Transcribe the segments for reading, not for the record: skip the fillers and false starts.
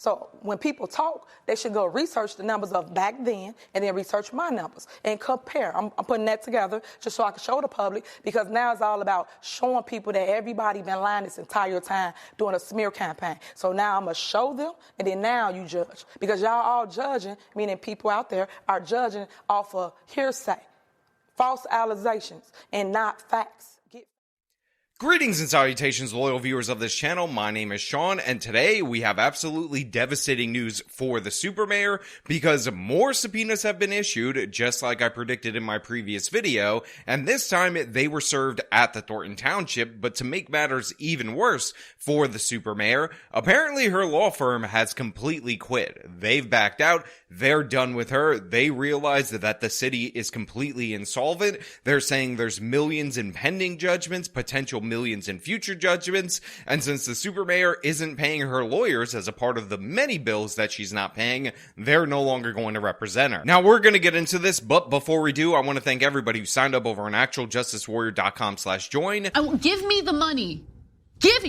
So when people talk, they should go research the numbers of back then and then research my numbers and compare. I'm putting that together just so I can show the public, because now it's all about showing people that everybody been lying this entire time doing a smear campaign. So now I'm going to show them, and then now you judge. Because y'all all judging, meaning people out there are judging off of hearsay, false allegations, and not facts. Greetings and salutations, loyal viewers of this channel. My name is Sean, and today we have absolutely devastating news for the super mayor, because more subpoenas have been issued, just like I predicted in my previous video, and this time they were served at the Thornton Township. But to make matters even worse for the super mayor, apparently her law firm has completely quit. They've backed out. They're done with her. They realize that the city is completely insolvent. They're saying there's millions in pending judgments, potential millions in future judgments, and since the super mayor isn't paying her lawyers as a part of the many bills that she's not paying, they're no longer going to represent her. Now, we're going to get into this, but before we do, I want to thank everybody who signed up over on actualjusticewarrior.com/join. Give me the money. Give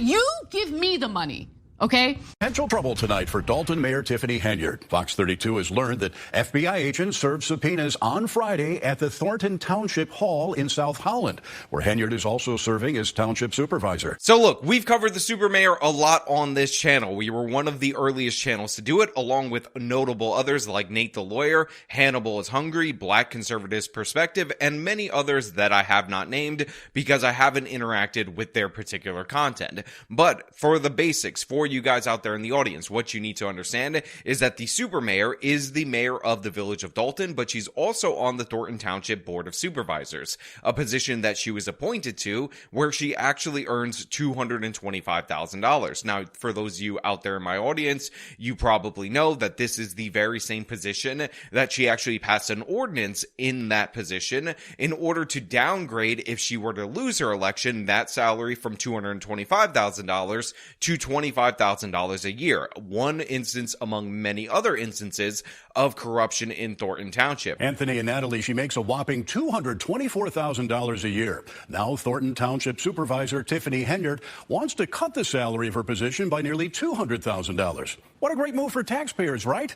me the money. Okay? Potential trouble tonight for Dalton Mayor Tiffany Henyard. Fox 32 has learned that FBI agents served subpoenas on Friday at the Thornton Township Hall in South Holland, where Henyard is also serving as township supervisor. So look, we've covered the super mayor a lot on this channel. We were one of the earliest channels to do it, along with notable others like Nate the Lawyer, Hannibal is Hungry, Black Conservatives Perspective, and many others that I have not named because I haven't interacted with their particular content. But for the basics, for you guys out there in the audience, what you need to understand is that the super mayor is the mayor of the village of Dalton, but she's also on the Thornton Township Board of Supervisors, a position that she was appointed to where she actually earns $225,000. Now, for those of you out there in my audience, you probably know that this is the very same position that she actually passed an ordinance in that position in order to downgrade, if she were to lose her election, that salary from $225,000 to $25,000 a year. One instance among many other instances of corruption in Thornton Township. Anthony and Natalie, she makes a whopping $224,000 a year. Now Thornton Township Supervisor Tiffany Henyard wants to cut the salary of her position by nearly $200,000. What a great move for taxpayers, right?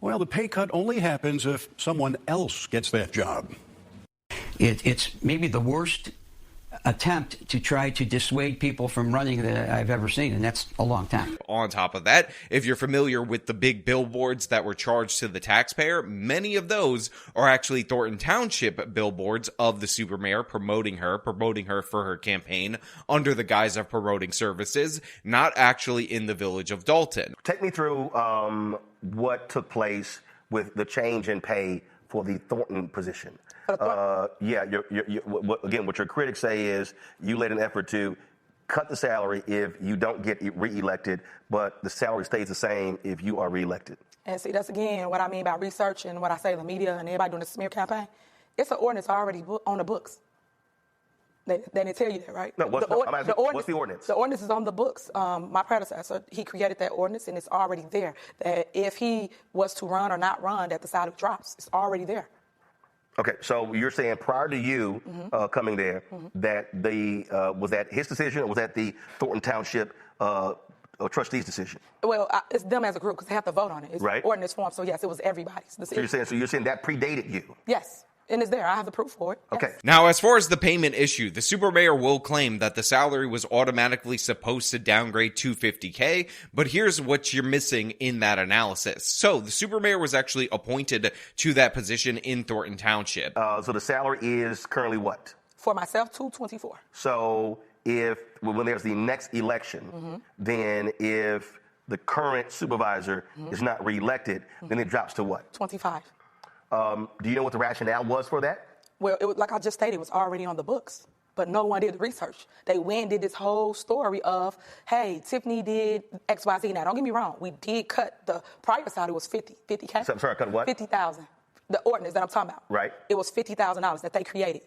Well, the pay cut only happens if someone else gets that job. It's maybe the worst attempt to try to dissuade people from running that I've ever seen, and that's a long time. On top of that, if you're familiar with the big billboards that were charged to the taxpayer, many of those are actually Thornton Township billboards of the super mayor promoting her for her campaign under the guise of promoting services, not actually in the village of Dalton. Take me through what took place with the change in pay for the Thornton position. What your critics say is you led an effort to cut the salary if you don't get reelected, but the salary stays the same if you are reelected. And see, that's again what I mean by research and what I say to the media and everybody doing the smear campaign. It's an ordinance already on the books. They didn't tell you that, right? No, what's the ordinance? The ordinance is on the books. My predecessor, he created that ordinance, and it's already there. That if he was to run or not run, that the salary drops. It's already there. Okay, so you're saying prior to you coming there, that was that his decision, or was that the Thornton Township trustees' decision? Well, it's them as a group because they have to vote on it. It's right. Ordinance form, so yes, it was everybody's decision. So you're saying that predated you? Yes. And it's there. I have the proof for it. Okay. Yes. Now, as far as the payment issue, the super mayor will claim that the salary was automatically supposed to downgrade to $50K, but here's what you're missing in that analysis. So the super mayor was actually appointed to that position in Thornton Township. So the salary is currently what? For myself, $224. So when there's the next election, then if the current supervisor is not reelected, then it drops to what? 25. Do you know what the rationale was for that? Well, it was, like I just stated, it was already on the books, but no one did the research. They went and did this whole story of, hey, Tiffany did X, Y, Z. Now, don't get me wrong. We did cut the prior salary was $50K. So, sorry, cut what? $50,000. The ordinance that I'm talking about. Right. It was $50,000 that they created.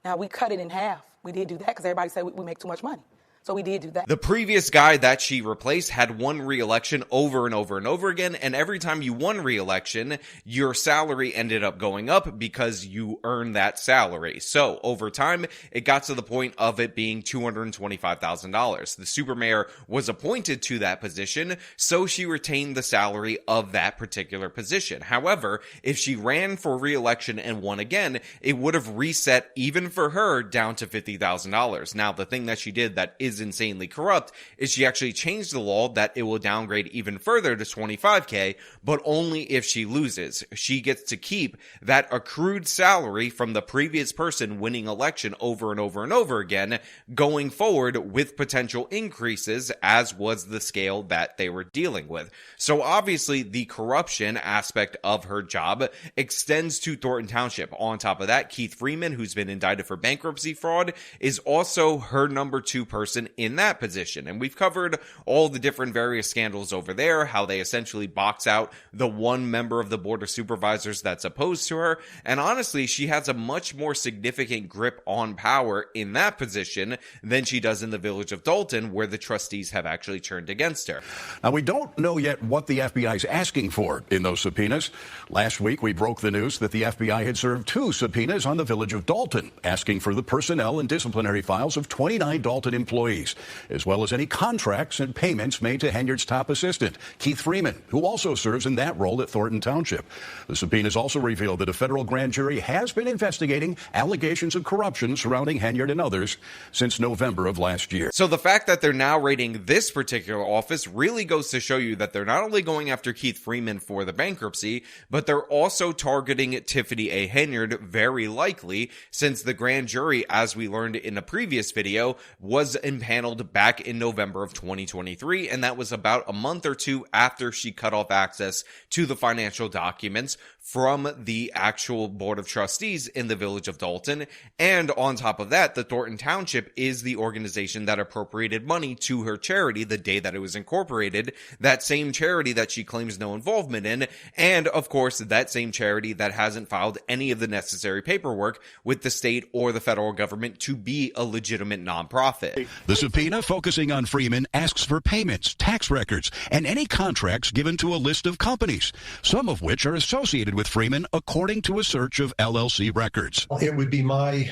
Now, we cut it in half. We did do that because everybody said we make too much money. So we did do that. The previous guy that she replaced had won re-election over and over and over again, and every time you won re-election, your salary ended up going up because you earned that salary. So over time, it got to the point of it being $225,000. The supermayor was appointed to that position, so she retained the salary of that particular position. However, if she ran for re-election and won again, it would have reset even for her down to $50,000. Now, the thing that she did that is insanely corrupt is she actually changed the law that it will downgrade even further to $25K, but only if she loses. She gets to keep that accrued salary from the previous person winning election over and over and over again, going forward with potential increases, as was the scale that they were dealing with. So obviously the corruption aspect of her job extends to Thornton Township. On top of that, Keith Freeman, who's been indicted for bankruptcy fraud, is also her number 2 person in that position. And we've covered all the different various scandals over there, how they essentially box out the one member of the board of supervisors that's opposed to her. And honestly, she has a much more significant grip on power in that position than she does in the village of Dalton, where the trustees have actually turned against her. Now, we don't know yet what the FBI is asking for in those subpoenas. Last week, we broke the news that the FBI had served 2 subpoenas on the village of Dalton, asking for the personnel and disciplinary files of 29 Dalton employees, as well as any contracts and payments made to Henyard's top assistant, Keith Freeman, who also serves in that role at Thornton Township. The subpoenas also revealed that a federal grand jury has been investigating allegations of corruption surrounding Henyard and others since November of last year. So the fact that they're now raiding this particular office really goes to show you that they're not only going after Keith Freeman for the bankruptcy, but they're also targeting Tiffany A. Henyard, very likely, since the grand jury, as we learned in a previous video, was impaneled back in November of 2023, and that was about a month or 2 after she cut off access to the financial documents from the actual board of trustees in the village of Dalton. And on top of that, the Thornton Township is the organization that appropriated money to her charity the day that it was incorporated, that same charity that she claims no involvement in, and of course that same charity that hasn't filed any of the necessary paperwork with the state or the federal government to be a legitimate nonprofit. The subpoena focusing on Freeman asks for payments, tax records, and any contracts given to a list of companies, some of which are associated with Freeman, according to a search of LLC records. It would be my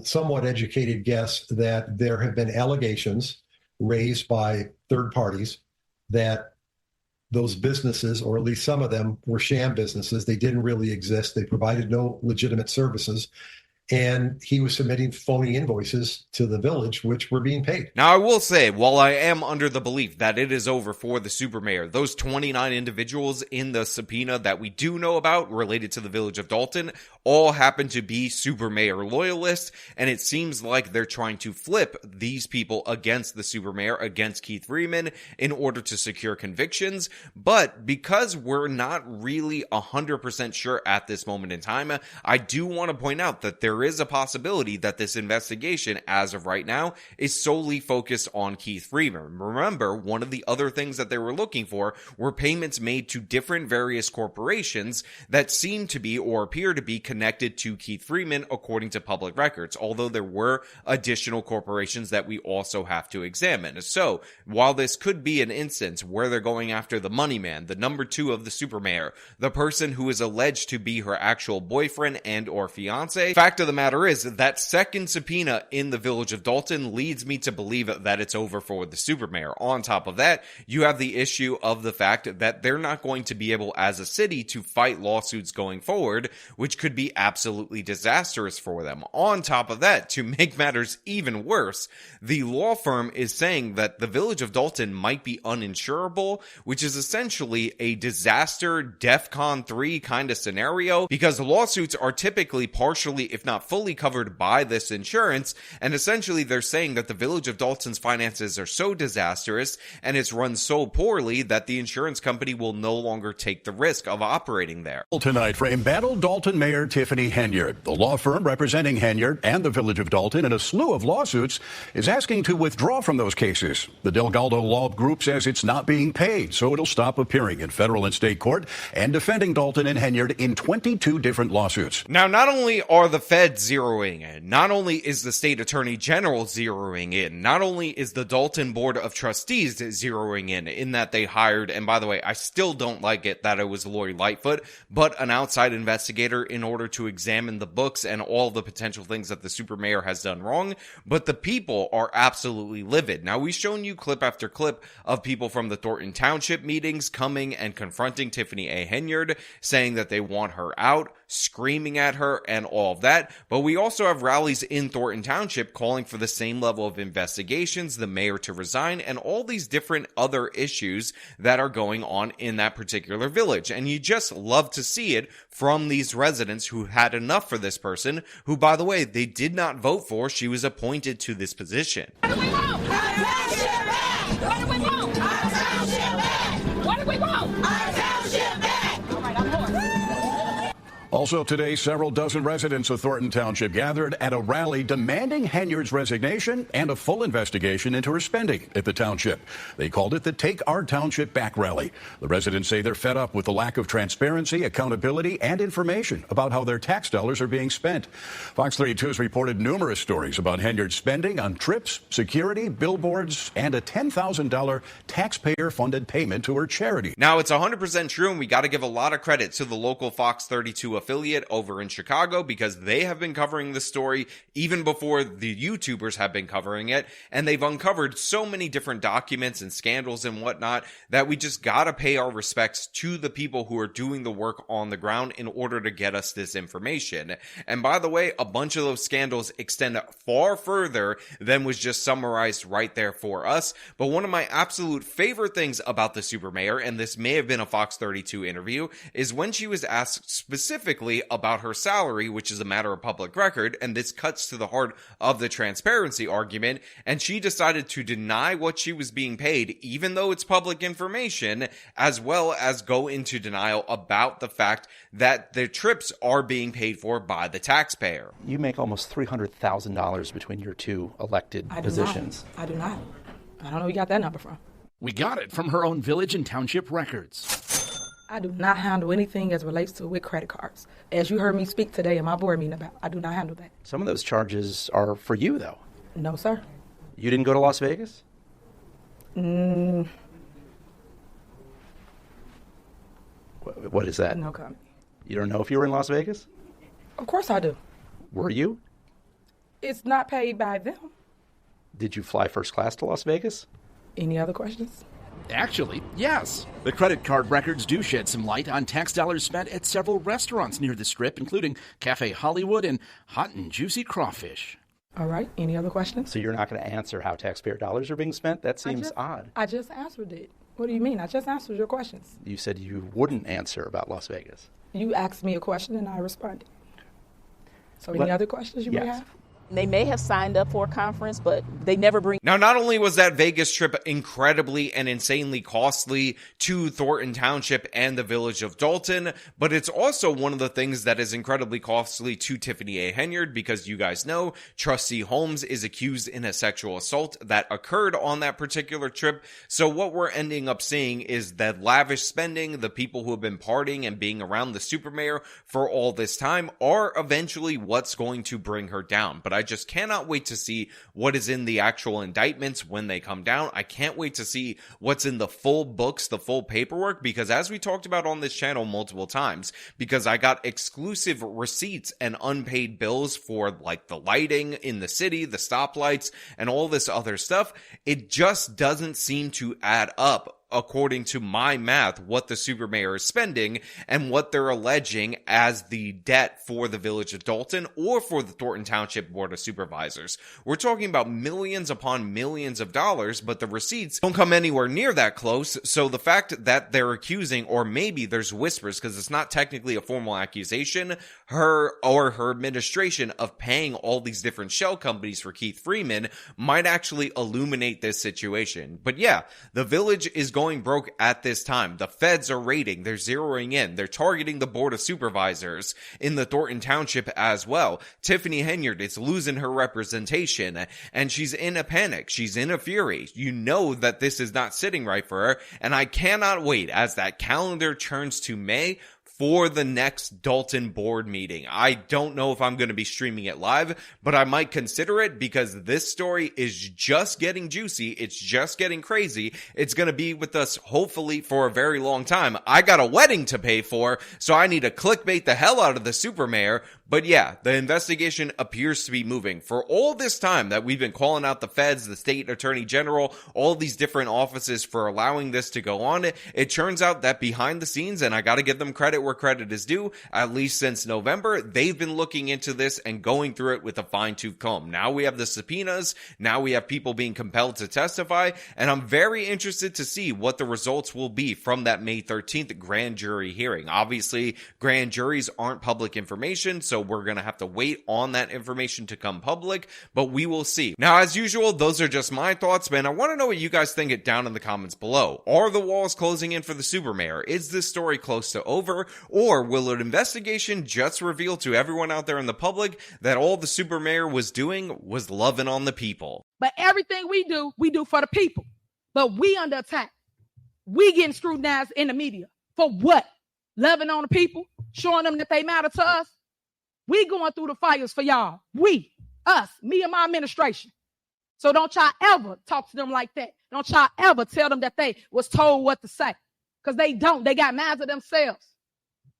somewhat educated guess that there have been allegations raised by third parties that those businesses, or at least some of them, were sham businesses. They didn't really exist. They provided no legitimate services. And he was submitting phony invoices to the village, which were being paid. Now, I will say, while I am under the belief that it is over for the supermayor, those 29 individuals in the subpoena that we do know about related to the village of Dalton all happen to be supermayor loyalists, and it seems like they're trying to flip these people against the supermayor, against Keith Freeman, in order to secure convictions. But because we're not really 100% sure at this moment in time, I do want to point out that there is a possibility that this investigation, as of right now, is solely focused on Keith Freeman. Remember, one of the other things that they were looking for were payments made to different various corporations that seem to be or appear to be connected to Keith Freeman, according to public records, although there were additional corporations that we also have to examine. So, while this could be an instance where they're going after the money man, the number 2 of the supermayor, the person who is alleged to be her actual boyfriend and or fiance, fact of the matter is that second subpoena in the village of Dalton leads me to believe that it's over for the supermayor. On top of that, you have the issue of the fact that they're not going to be able as a city to fight lawsuits going forward, which could be absolutely disastrous for them. On top of that, to make matters even worse, the law firm is saying that the village of Dalton might be uninsurable, which is essentially a disaster DEFCON 3 kind of scenario, because lawsuits are typically partially, if not fully, covered by this insurance, and essentially they're saying that the village of Dalton's finances are so disastrous and it's run so poorly that the insurance company will no longer take the risk of operating there. Tonight, for embattled Dalton Mayor Tiffany Henyard. The law firm representing Henyard and the village of Dalton in a slew of lawsuits is asking to withdraw from those cases. The Delgado Law Group says it's not being paid, so it'll stop appearing in federal and state court and defending Dalton and Henyard in 22 different lawsuits. Now, not only are the feds Fed zeroing in. Not only is the state attorney general zeroing in, not only is the Dalton Board of Trustees zeroing in that they hired, and by the way, I still don't like it that it was Lori Lightfoot, but an outside investigator in order to examine the books and all the potential things that the super mayor has done wrong. But the people are absolutely livid. Now, we've shown you clip after clip of people from the Thornton Township meetings coming and confronting Tiffany A. Henyard, saying that they want her out, screaming at her, and all of that. But we also have rallies in Thornton Township calling for the same level of investigations, the mayor to resign, and all these different other issues that are going on in that particular village. And you just love to see it from these residents who had enough for this person, who, by the way, they did not vote for. She was appointed to this position. What do we want? Our township back! What do we want? Our township back! What do we want? Our township back! All right, I'm hoarse. Also today, several dozen residents of Thornton Township gathered at a rally demanding Henyard's resignation and a full investigation into her spending at the township. They called it the Take Our Township Back rally. The residents say they're fed up with the lack of transparency, accountability, and information about how their tax dollars are being spent. Fox 32 has reported numerous stories about Henyard's spending on trips, security, billboards, and a $10,000 taxpayer-funded payment to her charity. Now, it's 100% true, and we got to give a lot of credit to the local Fox 32 affiliate over in Chicago, because they have been covering the story even before the YouTubers have been covering it, and they've uncovered so many different documents and scandals and whatnot that we just gotta pay our respects to the people who are doing the work on the ground in order to get us this information. And by the way, a bunch of those scandals extend far further than was just summarized right there for us. But one of my absolute favorite things about the super mayor, and this may have been a Fox 32 interview, is when she was asked specifically about her salary, which is a matter of public record, and this cuts to the heart of the transparency argument, and she decided to deny what she was being paid, even though it's public information, as well as go into denial about the fact that the trips are being paid for by the taxpayer. You make almost $300,000 between your two elected positions. I do not. I don't know where you got that number from. We got it from her own village and township records. I do not handle anything as relates to with credit cards. As you heard me speak today in my board meeting about, I do not handle that. Some of those charges are for you, though. No, sir. You didn't go to Las Vegas? What is that? No comment. You don't know if you were in Las Vegas? Of course I do. Were you? It's not paid by them. Did you fly first class to Las Vegas? Any other questions? Actually, yes. The credit card records do shed some light on tax dollars spent at several restaurants near the Strip, including Cafe Hollywood and Hot and Juicy Crawfish. All right. Any other questions? So you're not going to answer how taxpayer dollars are being spent? That seems odd. I just answered it. What do you mean? I just answered your questions. You said you wouldn't answer about Las Vegas. You asked me a question and I responded. So any other questions you may have? They may have signed up for a conference, but they never bring. Now, not only was that Vegas trip incredibly and insanely costly to Thornton Township and the village of Dalton, but it's also one of the things that is incredibly costly to Tiffany A. Henyard, because you guys know Trustee Holmes is accused in a sexual assault that occurred on that particular trip. So what we're ending up seeing is that lavish spending, the people who have been partying and being around the super mayor for all this time, are eventually what's going to bring her down. But I just cannot wait to see what is in the actual indictments when they come down. I can't wait to see what's in the full books, the full paperwork, because as we talked about on this channel multiple times, because I got exclusive receipts and unpaid bills for like the lighting in the city, the stoplights, and all this other stuff, it just doesn't seem to add up, according to my math, what the super mayor is spending and what they're alleging as the debt for the village of Dalton or for the Thornton Township Board of Supervisors. We're talking about millions upon millions of dollars, but the receipts don't come anywhere near that close. So the fact that they're accusing, or maybe there's whispers, because it's not technically a formal accusation, her or her administration of paying all these different shell companies for Keith Freeman might actually illuminate this situation. But yeah, the village is going broke at this time. The feds are raiding, they're zeroing in, they're targeting the Board of Supervisors in the Thornton Township as well. Tiffany Henyard is losing her representation, and she's in a panic, she's in a fury. You know that this is not sitting right for her, and I cannot wait as that calendar turns to May for the next Dalton board meeting. I don't know if I'm going to be streaming it live, but I might consider it because this story is just getting juicy. It's just getting crazy. It's going to be with us hopefully for a very long time. I got a wedding to pay for, so I need to clickbait the hell out of the super mayor. But yeah, the investigation appears to be moving. For all this time that we've been calling out the feds, the state attorney general, all these different offices for allowing this to go on, it turns out that behind the scenes, and I got to give them credit where credit is due, at least since November, they've been looking into this and going through it with a fine-tooth comb. Now we have the subpoenas, now we have people being compelled to testify, and I'm very interested to see what the results will be from that May 13th grand jury hearing. Obviously, grand juries aren't public information, so we're going to have to wait on that information to come public, but we will see. Now, as usual, those are just my thoughts, man. I want to know what you guys think it down in the comments below. Are the walls closing in for the super mayor? Is this story close to over? Or will an investigation just reveal to everyone out there in the public that all the super mayor was doing was loving on the people? But everything we do for the people. But we under attack. We getting scrutinized in the media. For what? Loving on the people? Showing them that they matter to us? We going through the fires for y'all. We, us, me and my administration. So don't y'all ever talk to them like that. Don't y'all ever tell them that they was told what to say. Because they don't. They got minds of themselves.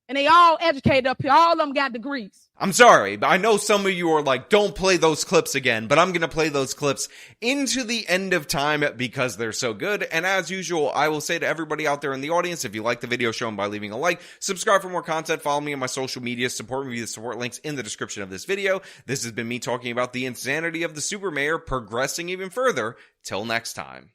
And they all educated up here. All of them got degrees. I'm sorry, but I know some of you are like, don't play those clips again, but I'm going to play those clips into the end of time because they're so good. And as usual, I will say to everybody out there in the audience, if you like the video, show them by leaving a like, subscribe for more content, follow me on my social media, support me via the support links in the description of this video. This has been me talking about the insanity of the super mayor progressing even further. Till next time.